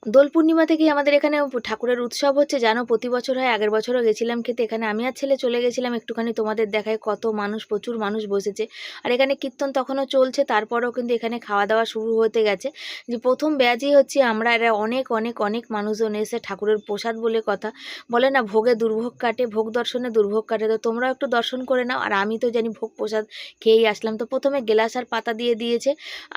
দোল পূর্ণিমা থেকেই আমাদের এখানে ঠাকুরের উৎসব হচ্ছে, জানো প্রতি বছর হয়। আগের বছরও গেছিলাম খেতে। এখানে আমি আর ছেলে চলে গেছিলাম একটুখানি তোমাদের দেখায়। কত মানুষ, প্রচুর মানুষ বসেছে। আর এখানে কীর্তন তখনও চলছে, তারপরেও কিন্তু এখানে খাওয়া দাওয়া শুরু হতে গেছে। যে প্রথম ব্যাচই হচ্ছে আমরা, এরা অনেক অনেক অনেক মানুষজন এসে ঠাকুরের প্রসাদ বলে কথা, বলে না ভোগে দুর্ভোগ কাটে, ভোগ দর্শনে দুর্ভোগ কাটে। তো তোমরাও একটু দর্শন করে নাও। আর আমি তো জানি ভোগ প্রসাদ খেয়েই আসলাম। তো প্রথমে গেলাস আর পাতা দিয়ে দিয়েছে।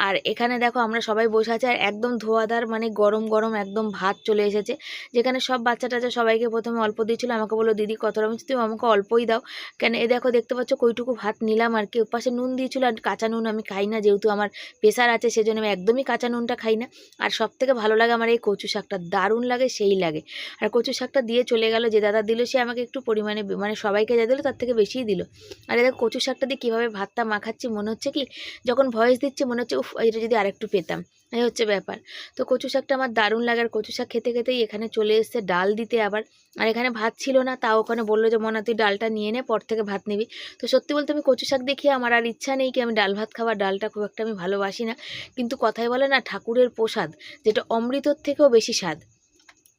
আর এখানে দেখো আমরা সবাই বসে আছি, আর একদম ধোঁয়াধার মানে গরম গরম একদম ভাত চলে এসেছে। যেখানে সব বাচ্চা টাচ্চা সবাইকে প্রথমে অল্প দিয়েছিল। আমাকে বললো দিদি কত রকম, তুমি আমাকে অল্পই দাও কেন। এ দেখো দেখতে পাচ্ছ কইটুকু ভাত নিলাম আর কি। ওপাশে নুন দিয়েছিল, আর কাঁচা নুন আমি খাই না, যেহেতু আমার প্রেশার আছে সেজন্য আমি একদমই কাঁচা নুনটা খাই না। আর সব থেকে ভালো লাগে আমার এই কচু শাকটা, দারুণ লাগে, সেই লাগে। আর কচু শাকটা দিয়ে চলে গেল। যে দাদা দিল সে আমাকে একটু পরিমাণে মানে সবাইকে যা দিল তার থেকে বেশিই দিল। আর এদের কচু শাকটা দিয়ে কীভাবে ভাতটা মাখাচ্ছি মনে হচ্ছে কি, যখন ভয়েস দিচ্ছি মনে হচ্ছে উফ এটা যদি আরেকটু পেতাম, এই হচ্ছে ব্যাপার। তো কচু শাকটা আমার দারুণ লাগে। আর কচু শাক খেতে খেতেই এখানে চলে এসছে ডাল দিতে আবার। আর এখানে ভাত ছিল না, তাও ওখানে বললো যে মনা তুই ডালটা নিয়ে নে, পর থেকে ভাত নিবি। তো সত্যি বলতে আমি কচু শাক দেখিয়ে আমার আর ইচ্ছা নেই কি আমি ডাল ভাত খাবার, ডালটা খুব একটা আমি ভালোবাসি না। কিন্তু কথায় বলে না ঠাকুরের প্রসাদ যেটা অমৃতর থেকেও বেশি স্বাদ,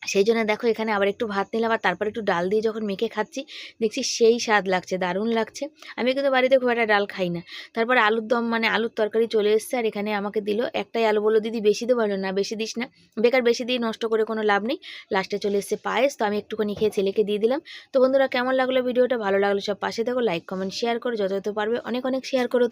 সেই জন্য দেখো এখানে আবার একটু ভাত নিলাম। আর তারপর একটু ডাল দিয়ে যখন মেখে খাচ্ছি দেখছি সেই স্বাদ লাগছে, দারুণ লাগছে। আমি কিন্তু বাড়িতে খুব একটা ডাল খাই না। তারপরে আলুর দম মানে আলুর তরকারি চলে এসছে। আর এখানে আমাকে দিল একটাই আলু, বললো দিদি বেশি দেবো, বললো না বেশি দিস না, বেকার বেশি দিয়ে নষ্ট করে কোনো লাভ নেই। লাস্টে চলে এসছে পায়েস, তো আমি একটুখানি খেয়ে ছেলেকে দিয়ে দিলাম। তো বন্ধুরা কেমন লাগলো ভিডিওটা, ভালো লাগলো সব পাশে দেখো, লাইক কমেন্ট শেয়ার করো, যত পারবে অনেক অনেক শেয়ার করো।